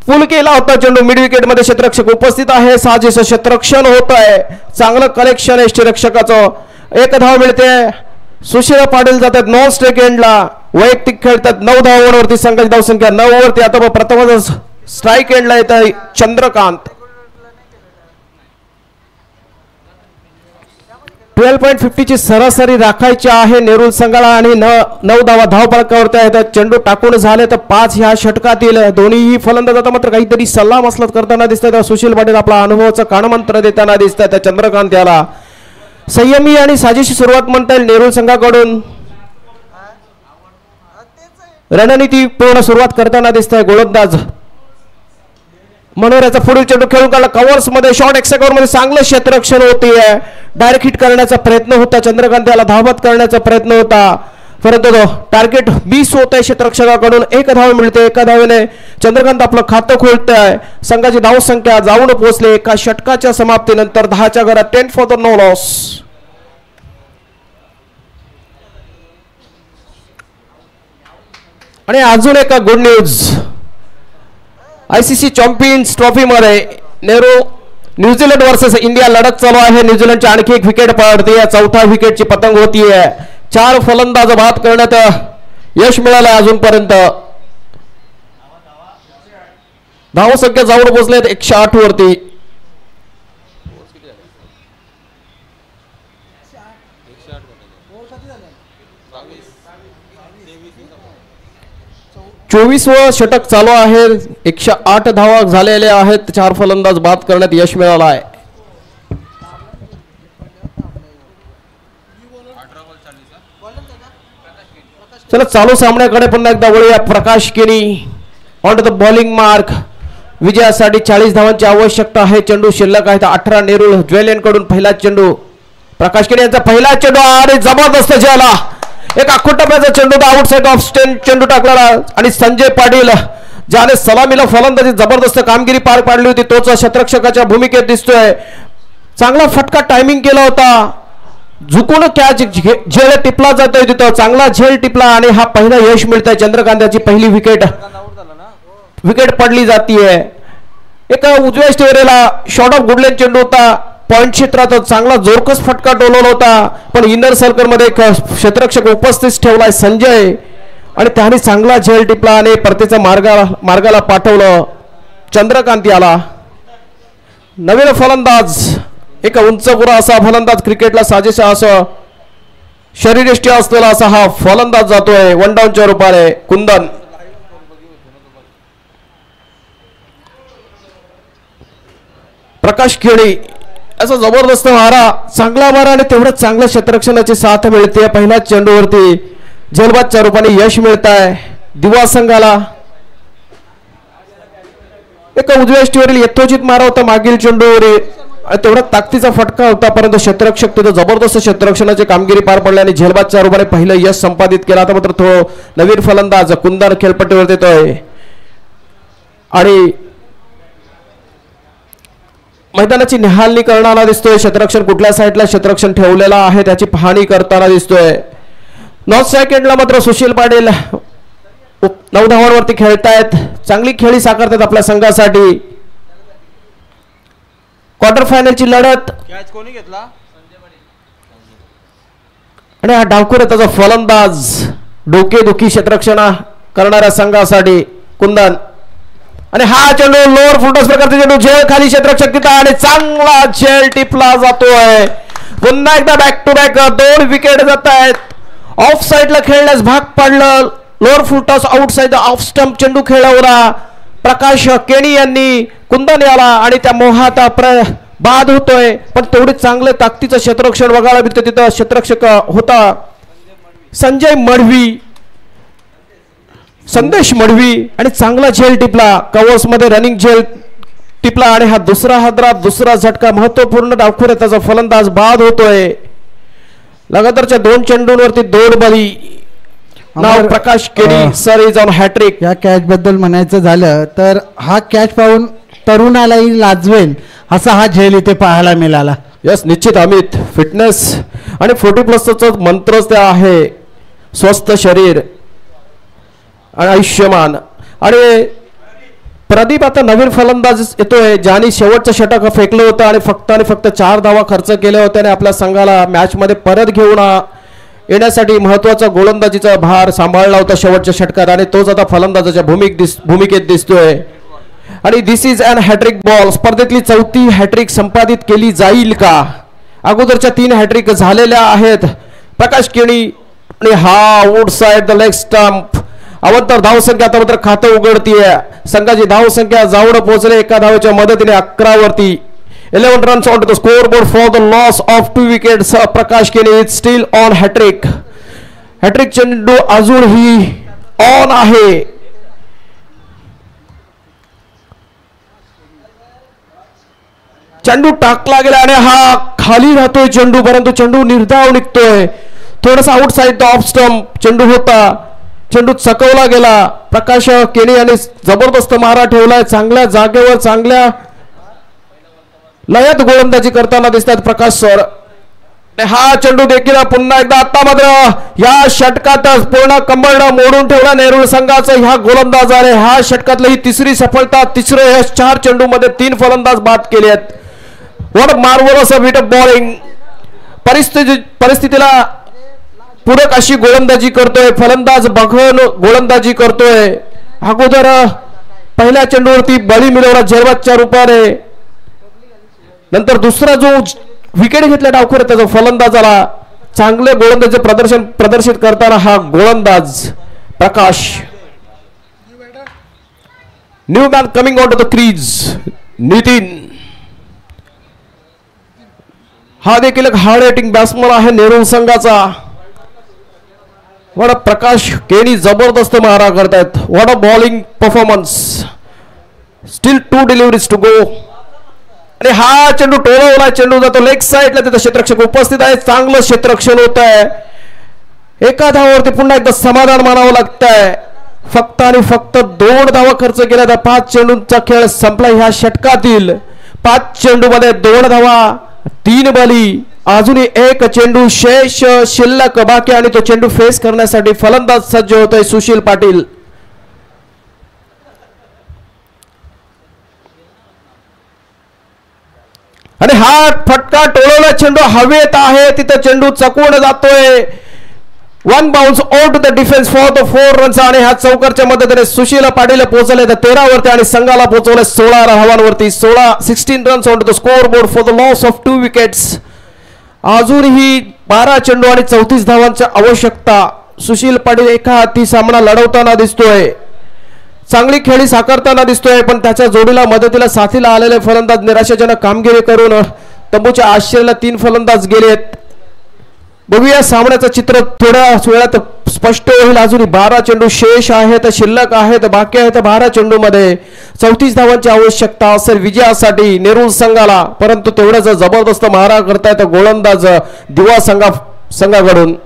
फुल केला होता चेंडू. मिड विकेट मध्ये क्षेत्ररक्षक उपस्थित आहे. साजेसं क्षेत्ररक्षण होत आहे. चांगलं कलेक्शन आहे क्षेत्ररक्षकाचं. 1 धाव मिळते. सुशील पाटील जातात नॉन स्ट्राइक एंडला. वैयक्तिक खेळतात. 9 धावांवरती संघाची धावसंख्या 9 वरती. आता प्रथमच स्ट्राइक एंडला येत आहे चंद्रकांत. 12.50 ची सरासरी राखायची आहे नेरुल संघाला आणि 9 धावा धावफलकावरती आहेत. चेंडू टाकून झाले तर 5 ह्या षटकातील. दोन्ही फलंदाज आता मात्र काहीतरी सल्ला मसलत करताना दिसतात. सुशील पाटील आपला अनुभवाचं कानमंत्र देताना दिसतात. चंद्रकांत याला संयमी आणि साजेशी सुरुवात म्हणता येईल नेरुल संघाकडून. रणनीती पूर्ण सुरुवात करताना दिसतंय गोलंदाज मनोहर याचा पुढील चेंडू खेळून काढला कव्हर्स मध्ये शॉर्ट एक्सेकवर मध्ये चांगलं क्षेत्ररक्षण होतीये डायरेक्ट हिट करण्याचा प्रयत्न होता चंद्रकांत याला धावत करण्याचा प्रयत्न होता परंतु टार्गेट मिस होत आहे क्षेत्ररक्षकाकडून एक धाव मिळते एका धावेने चंद्रकांत आपलं खातं खोलतंय संघाची धाव संख्या जाऊन पोहोचली एका षटकाच्या समाप्तीनंतर 10च्या घरात 10 फॉर द नो लॉस आणि अजून एक good news ICC champions trophy मध्ये न्यूझीलंड वर्सेस इंडिया लढत चालू आहे न्यूझीलंडची आणखी एक विकेट पडते चौथा विकेटची पतंग होतीये 4 फलंदाज बाद करण्यात यश मिळालं अजूनपर्यंत धाव संख्या जाऊन पोहोचले 108 वरती 24वा षटक चालू आहे 108 धावा झालेल्या आहेत 4 फलंदाज बाद करण्यात यश मिळालं आहे चला चालू सामन्याकडे पुन्हा एकदा वळूया Prakash Keni on to the bowling mark विजयासाठी 40 धावांची आवश्यकता आहे चेंडू शिल्लक आहे 18 नेरुळ ज्वेलन कडून पहिला चेंडू प्रकाश केनी यांचा पहिला चेंडू आणि जबरदस्त झाला एक अखुटप्याचा चेंडू आउटसाइड ऑफ स्टेन चेंडू टाकला आणि संजय पाटील ज्याने सलामीला फलंदाजी जबरदस्त कामगिरी पार पाडली होती तोच क्षेत्ररक्षकाच्या भूमिकेत दिसतोय चांगला फटका टायमिंग केला होता झुकून कॅच झेल टिपला जातोय तिथं चांगला झेल टिपला आणि हा पहिला यश मिळतंय चंद्रकांताची पहिली विकेट पडली जातीये एका उजव्या स्टेरेला शॉर्ट ऑफ गुडलेन चेंडू होता पॉइंट क्षेत्रात चांगला जोरकस फटका डोलवला होता पण इनर सर्कल मध्ये एक क्षेत्ररक्षक उपस्थित ठेवलाय संजय आणि त्याने चांगला झेल टिपला आणि परतीचा मार्गाला पाठवलं चंद्रकांत याला नवीन फलंदाज एक उंचपुरा असा फलंदाज क्रिकेटला साजेसा असं शरीरयष्टी असलेला असा हा फलंदाज जातोय वन डाऊनच्या रूपाने कुंदन प्रकाश केळी असा जबरदस्त मारा चांगला मारा आणि तेवढंच चांगल्या क्षेत्ररक्षणाची साथ मिळते पहिल्या चेंडूवरती झेलबादच्या रूपाने यश मिळत आहे दिवा संघाला एका उजव्या स्टीवरील यथोचित मारा होता मागील चेंडूवर तेवढा ताकदीचा फटका होता परंतु क्षेत्ररक्षक तिथं जबरदस्त क्षेत्ररक्षणाची कामगिरी पार पडल्याने झेलबादच्या रूपाने पहिलं यश संपादित केलं आता मात्र तो नवीन फलंदाज कुंदन खेळपट्टीवर येतोय आणि मैदानाची निहालनी करताना दिसतोय क्षेत्ररक्षण कुठल्या साईडला क्षेत्ररक्षण ठेवलेला आहे त्याची पाहणी करताना दिसतोय नॉर्थ सेकंडला मात्र सुशील पाटील 9 धावांवरती खेळतायत चांगली खेळी साकारतात आपल्या संघासाठी क्वार्टर फायनलची लढत कॅच कोणी घेतला आणि हा डावखुरा त्याचा फलंदाज डोकेदुखी क्षेत्ररक्षण करणाऱ्या संघासाठी कुंदन आणि हा चेंडू लोअर फुलटॉस प्रकारचा चेंडू झेल खाली क्षेत्ररक्षक तिथं आणि चांगला झेल टिपला जातोय पुन्हा एकदा बॅक टू बॅक 2 विकेट जात आहेत ऑफ साइडला खेळण्यास भाग पाडलं lower full toss outside off stump चेंडू खेळवला प्रकाश केणी यांनी कुंदन याला आणि त्या मोहात बाद होतोय पण तेवढे चांगले ताकदीचं क्षेत्ररक्षण बघायला मिळतं तिथं क्षेत्ररक्षक होता संदेश मडवी आणि चांगला झेल टिपला कवर्स मध्ये रनिंग झेल टिपला आणि हा दुसरा झटका महत्वपूर्ण डावखुरा त्याचा फलंदाज बाद होतोय लगातारच्या 2 चेंडूंवरती 2 बळी नाव Prakash Keni sir is on hat trick या कॅच बद्दल म्हणायचं झालं तर हा कॅच पाहून तरुणालाही लाजवेल असा हा झेल इथे पाहायला मिळाला यस निश्चित अमित फिटनेस आणि 40+ मंत्रच ते आहे स्वस्थ शरीर आणि आयुष्यमान आणि प्रदीप आता नवीन फलंदाज येतोय ज्याने शेवटचं षटक फेकलं होतं आणि फक्त 4 धावा खर्च केले होते आणि आपल्या संघाला मॅच मध्ये परत घेऊन येण्यासाठी महत्वाचा गोलंदाजीचा भार सांभाळला होता शेवटच्या षटकात आणि तोच आता फलंदाजाच्या भूमिकेत दिसतोय आणि this is an hat trick ball स्पर्धेतली 4थी हॅट्रिक संपादित केली जाईल का अगोदरच्या 3 हॅट्रिक झालेल्या आहेत प्रकाश केणी आणि हा आउटसाइड द लेग स्टंप अवंतर धावसंख्या आता मात्र खातं उघडतीये संघाची धावसंख्या जाऊन पोहोचले एका धावेच्या मदतीने 11 वरती 11 runs on the scoreboard for the loss of 2 wickets. Prakash Keni is still on hat trick चेंडू अजूनही ऑन आहे. चेंडू टाकला गेला आणि हा खाली राहतोय चेंडू, परंतु चेंडू निर्धाव निघतोय. थोडासा आउटसाइड ऑफ स्टंप चेंडू होता. चेंडू चकवला गेला. प्रकाश केणी याने जबरदस्त मारा ठेवलाय. चांगल्या जागेवर चांगल्या लयात गोलंदाजी करताना दिसतात प्रकाश सर. हा चेंडू देखील पुन्हा एकदा आता मात्र या षटकातच पूर्ण कंबळ मोडून ठेवला नेरूळ संघाचं ह्या गोलंदाजाने. ह्या षटकातली ही तिसरी सफलता. तिसरे या 4 चेंडू मध्ये 3 फलंदाज बाद केले आहेत. What a marvellous bit of bowling. परिस्थितीला पूरक अशी गोलंदाजी करतोय. फलंदाज बघून गोलंदाजी करतोय. अगोदर पहिल्या चेंडूवरती बळी मिळवला जयवतच्या रूपाने. नंतर दुसरा जो विकेट घेतला डावखोर त्याचा फलंदाजाला चांगले गोलंदाजी प्रदर्शित करताना हा गोलंदाज Prakash. New man coming out of the crease Nitin. हा देखील एक हार्ड हिटिंग बॅट्समन आहे नेरूळ संघाचा. व्हॉट अ प्रकाश केणी जबरदस्त मारा करतायत. What a bowling performance. Still 2 deliveries to go. आणि हा चेंडू टोलवला. चेंडू जातो लेग साईडला. तिथं क्षेत्ररक्षक उपस्थित आहे. चांगलं क्षेत्ररक्षण होत आहे. एका धावावरती पुन्हा एकदा समाधान मानावं लागतंय. फक्त आणि फक्त 2 धावा खर्च केल्या तर 5 चेंडूंचा खेळ संपला. ह्या षटकातील 5 चेंडू मध्ये 2 धावा 3 बली. अजूनही एक चेंडू शेष शिल्लक बाकी आणि तो चेंडू फेस करण्यासाठी फलंदाज सज्ज होतोय सुशील पाटील. आणि हा फटका टोळवला. चेंडू हवेत आहे. तिथे चेंडू चकवून जातोय. 1 bounce out the defence for the 4 runs. आणि ह्या चौकारच्या मदतीने सुशील पाटील पोहोचले 13 वरती आणि संघाला पोहोचवले 16 धावांवरती. 16 runs on the score board for the loss of 2 wickets. अजूनही 12 चेंडू आणि 34 धावांची आवश्यकता. सुशील पाटील एका हाती सामना लढवताना दिसतोय. चांगली खेळी साकारताना दिसतोय. पण त्याच्या जोडीला मदतीला साथीला आलेले फलंदाज निराशाजनक कामगिरी करून तंबूच्या आश्रयाला 3 फलंदाज गेलेत. बघूया सामन्याचं चित्र थोड्या वेळात स्पष्ट होईल. अजूनही 12 चेंडू शेष आहेत, शिल्लक आहेत, बाकी आहेत. 12 चेंडू मध्ये 34 धावांची आवश्यकता असेल विजयासाठी नेरूळ संघाला. परंतु तेवढ्याच जबरदस्त मारा करतायत गोलंदाज दिवा संघाकडून.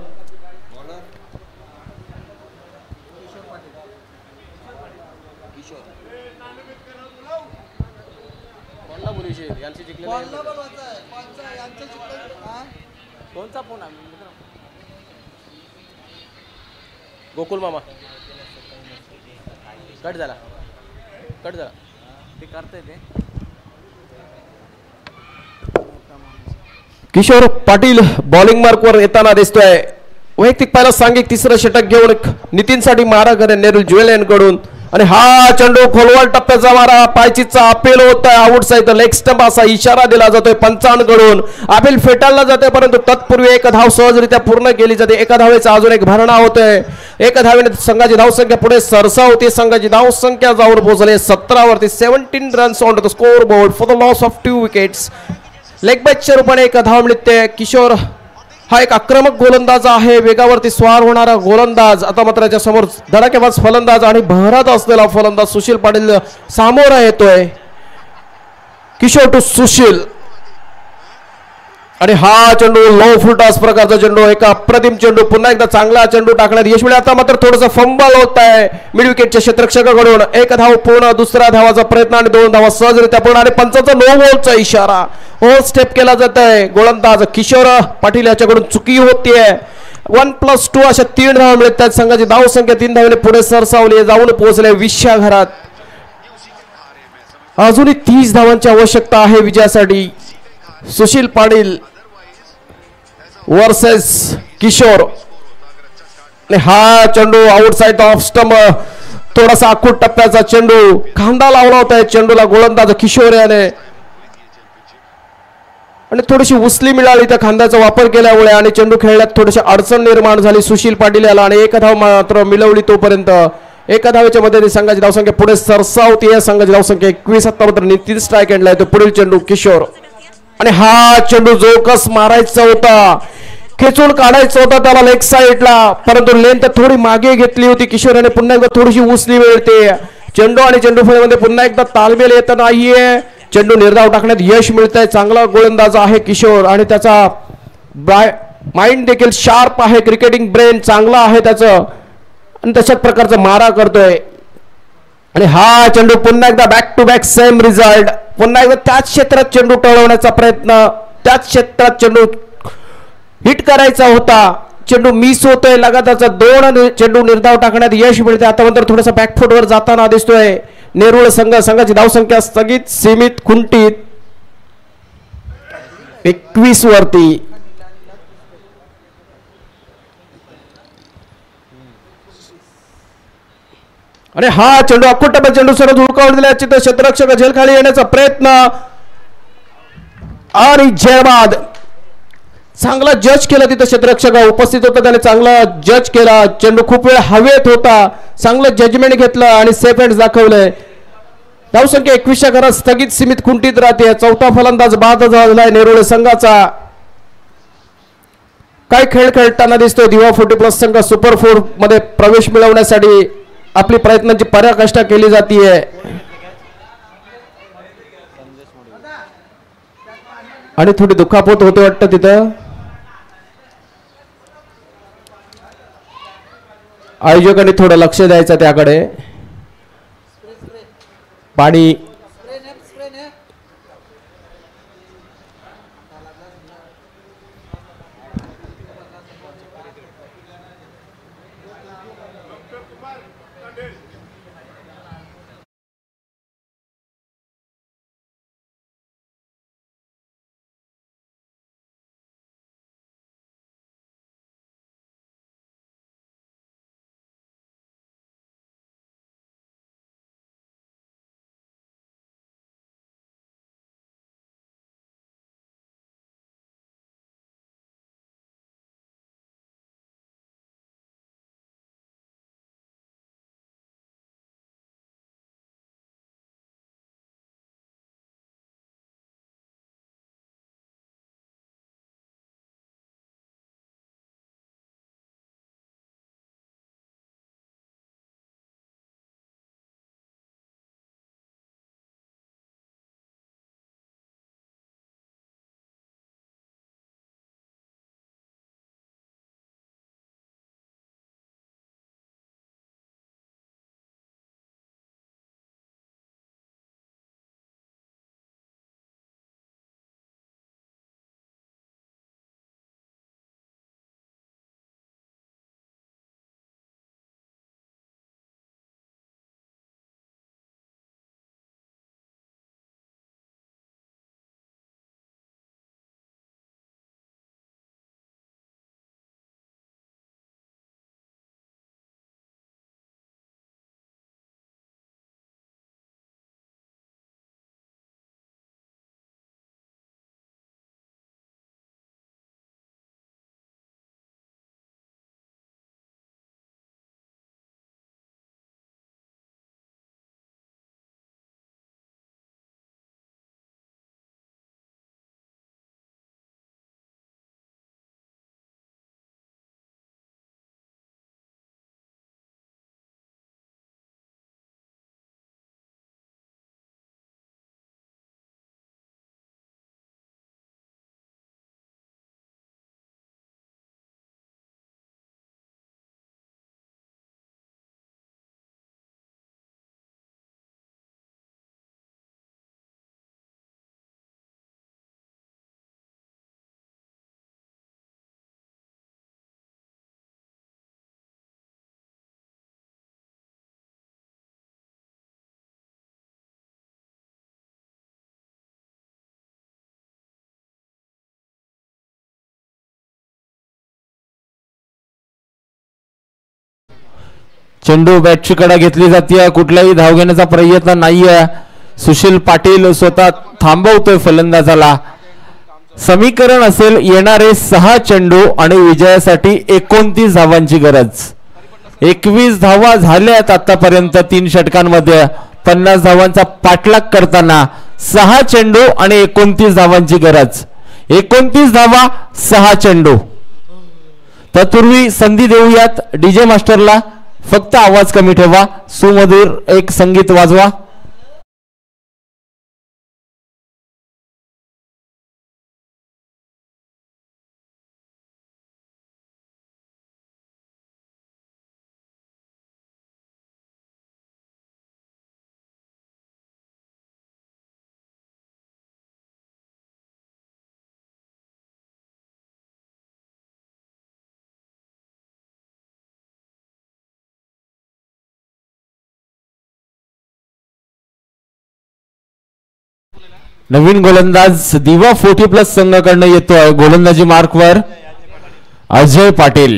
गोकुल मामा कट झाला ते करते ते. किशोर पाटील बॉलिंग मार्कवर येताना दिसतोय. वैयक्तिक पहिला सांघिक तिसरं षटक घेऊन नितीनसाठी मारा करेल नेरूळ ज्वेल यांकडून. आणि हा चेंडू खोलवर टप्प्याचा मारा. पायचीचा अपील होत आहे. आउटसाइड लेग स्टंप असा इशारा दिला जातोय पंचांकडून. अपील फेटाळला जाते परंतु तत्पूर्वी 1 धाव सहजरित्या पूर्ण केली जाते. 1 धावेचा अजून एक भरणा होतोय. 1 धावेने संघाची धावसंख्या पुढे सरसावते. संघाची धावसंख्या जाऊन पोहोचले 17 वरती. 17 runs on the score board for the loss of 2 wickets. Leg बॅचच्या रूपाने 1 धाव मिळते. किशोर हा एक आक्रमक गोलंदाज आहे. वेगावरती स्वार होणारा गोलंदाज. आता मात्र त्याच्या समोर धडाकेबाज फलंदाज आणि बहरात असलेला फलंदाज सुशील पाटील सामोरा येतोय. किशोर टू सुशील. आणि हा चेंडू लो फुलटॉस प्रकारचा चेंडू. एक अप्रतिम चेंडू. पुन्हा एकदा चांगला चेंडू टाकण्यात यश मिळाले. आता मात्र थोडंसं फंबल होत आहे मिड विकेटच्या क्षेत्ररक्षकाकडून. 1 धाव पूर्ण. दुसऱ्या धावाचा प्रयत्न आणि 2 धावा सहजरित्या पूर्ण. आणि पंचाचा नो बॉलचा इशारा. ओव्हर स्टेप केला जात आहे. गोलंदाज किशोर पाटील याच्याकडून चुकी होतीये. 1+2 अशा 3 धावा मिळत आहेत. संघाची धावसंख्या 3 धावेने पुढे सरसावली. जाऊन पोहोचले 20 घरात. अजूनही 30 धावांची आवश्यकता आहे विजयासाठी. सुशील पाटील वर्सेस किशोर. हा चेंडू आउटसाइड ऑफ स्टंप. थोडासा आखूड टप्प्याचा चेंडू. खांदा लावला होता चेंडूला गोलंदाज किशोर याने. आणि थोडीशी उसली मिळाली त्या खांद्याचा वापर केल्यामुळे. आणि चेंडू खेळण्यात थोडीशी अडचण निर्माण झाली सुशील पाटील याला. आणि 1 धाव मात्र मिळवली तोपर्यंत. 1 धावेच्या मदतीने संघाची धावसंख्या पुढे सरसावते. संघाची धावसंख्या 21. आता मात्र नितीन स्ट्राईक एंडला येतो. पुढील चेंडू किशोर. आणि हा चेंडू जोकस मारायचा होता. खेचून काढायचं होता त्याला लेग साईडला, परंतु लेंथ थोडी मागे घेतली होती किशोर याने. पुन्हा एकदा थोडीशी उसली मिळते. चेंडू आणि चेंडू फळीमध्ये पुन्हा एकदा तालमेल येत नाहीये. चेंडू निर्धाव टाकण्यात यश मिळत आहे. चांगला गोलंदाज आहे किशोर आणि त्याचा माइंड देखील शार्प आहे. क्रिकेटिंग ब्रेन चांगला आहे त्याचं आणि तशाच प्रकारचा मारा करतोय. आणि हा चेंडू पुन्हा एकदा back to back same result. पुन्हा एकदा त्याच क्षेत्रात चेंडू टळवण्याचा प्रयत्न, त्याच क्षेत्रात चेंडू हिट करायचा होता. चेंडू मिस होतोय. लगातारचा 2 चेंडू निर्धाव टाकण्यात यश मिळते. आता नंतर थोडासा बॅकफुटवर जाताना दिसतोय नेरुळ संघाची धावसंख्या स्थगित सीमित खुंटीत 21 वरती. आणि हा चेंडू अकुटबा चेंडू सरळ धुळकावून दिला. क्षेत्ररक्षक झेल खाली येण्याचा प्रयत्न आणि झेलबाद. चांगला जज केला तिथं क्षेत्ररक्षक उपस्थित होता, त्याने चांगला जज केला. चेंडू खूप वेळ हवेत होता, चांगलं जजमेंट घेतलं आणि सेफ हँड दाखवलंय. धावसंख्या 21च्या घरात स्थगित सीमित खुंटीत राहते. चौथा फलंदाज बाद झालाय नेरुळ संघाचा. काय खेळ खेळताना दिसतोय दिवा 40+ संघ सुपर 4 मध्ये प्रवेश मिळवण्यासाठी आपली प्रयत्नांची पराकाष्ठा केली जातीये. आणि थोडी दुखापत होते वाटतं तिथं. आयोजकांनी थोडं लक्ष द्यायचं त्याकडे. पाणी चेंडू बॅटची कडा घेतली जाते. कुठलाही धाव घेण्याचा प्रयत्न नाहीये. सुशील पाटील स्वतः थांबवतोय फलंदाजाला. समीकरण असेल येणारे 6 चेंडू आणि विजयासाठी 29 धावांची गरज. 21 धावा झाल्यात आतापर्यंत 3 षटकांमध्ये. 50 धावांचा पाठलाग करताना 6 चेंडू आणि 29 धावांची गरज. 29 धावा 6 चेंडू. तत्पूर्वी संधी देऊयात डीजे मास्टरला. फक्त आवाज कमी ठेवा, सुमधुर एक संगीत वाजवा. नवीन गोलंदाज दिवा 40+ संघाकडनं येतोय. गोलंदाजी मार्कवर अजय पाटील.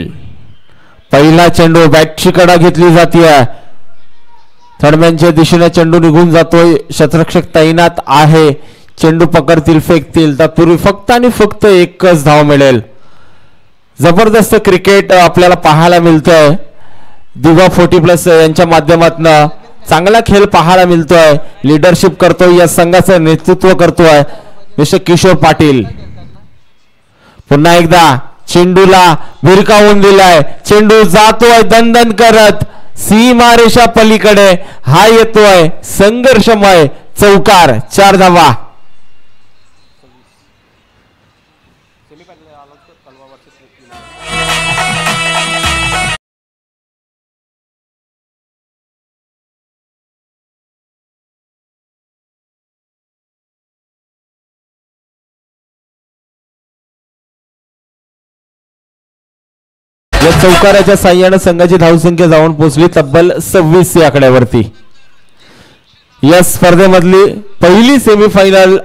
पहिला चेंडू बॅटची कडा घेतली जाते. थर्डमॅनच्या दिशेने चेंडू निघून जातोय. क्षेत्ररक्षक तैनात आहे. चेंडू पकडतील, फेकतील. तत्पूर्वी फक्त आणि फक्त एकच धाव मिळेल. जबरदस्त क्रिकेट आपल्याला पाहायला मिळतंय. दिवा 40+ यांच्या माध्यमातून चांगला खेळ पाहायला मिळतोय. लीडरशिप करतोय, या संघाचं नेतृत्व करतोय मिस्टर किशोर पाटील. पुन्हा एकदा चेंडूला भिरकावून दिलाय. चेंडू जातोय दणदण करत सीमारेषा पलीकडे. हा येतोय संघर्षमय चौकार. 4 धावा. या चौकाराच्या साह्याने संघाची धावसंख्या जाऊन पोहोचली तब्बल 26 या आकड्यावरती. या स्पर्धेमधली पहिली सेमीफायनल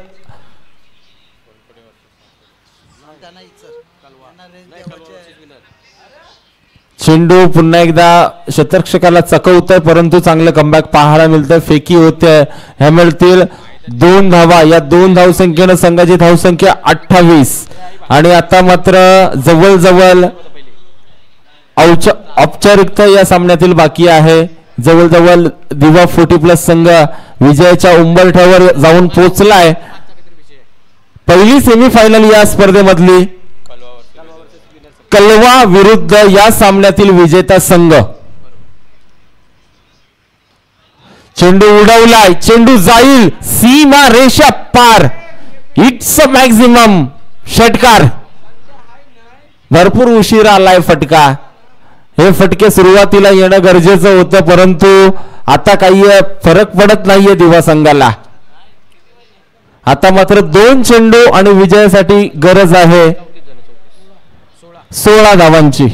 चेंडू पुन्हा एकदा शतरक्षकाला चकवतोय, परंतु चांगलं कमबॅक पाहायला मिळतंय. फेकी होते, ह्या मिळतील 2 धावा. या 2 धावसंख्येनं संघाची धावसंख्या 28. आणि आता मात्र जवळजवळ औपचारिकता या सामन्यातील बाकी आहे. जवळजवळ दिवा 40+ संघ विजयाच्या उंबरठ्यावर जाऊन पोहोचलाय. पहिली सेमीफायनल या स्पर्धेमधली कलवा विरुद्ध या सामन्यातील विजेता संघ. चेंडू उडवलाय. चेंडू जाईल सीमा रेषा पार. It's a maximum. षटकार. भरपूर उशीर आलाय फटका. हे फटके सुरुवातीला येणं गरजेचं होतं, परंतु आता काही फरक पडत नाहीये दिवा संघाला. आता मात्र 2 चेंडू आणि विजयासाठी गरज आहे 16 धावांची.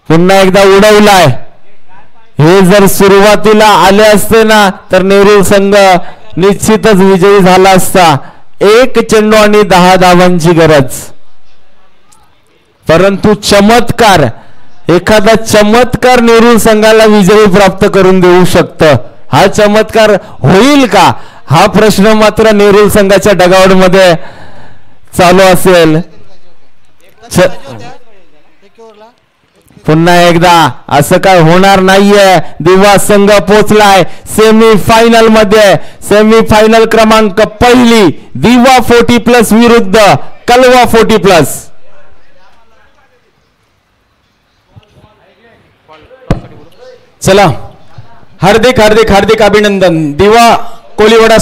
पुन्हा एकदा उडवलाय. हे जर सुरुवातीला आले असते ना तर नेहरू संघ निश्चितच विजयी झाला असता. 1 चेंडू आणि 10 धावांची गरज. परंतु चमत्कार, एखादा चमत्कार नेहरू संघाला विजयी प्राप्त करून देऊ शकतं. हा चमत्कार होईल का, हा प्रश्न मात्र नेहरू संघाच्या डगआउट मध्ये चालू असेल. पुन्हा एकदा असं काय होणार नाहीये. दिवा संघ पोचलाय सेमीफायनल मध्ये. सेमीफायनल क्रमांक पहिली दिवा 40+ विरुद्ध कलवा 40+. चला, हार्दिक हार्दिक हार्दिक अभिनंदन. दिवा कोलीवाडा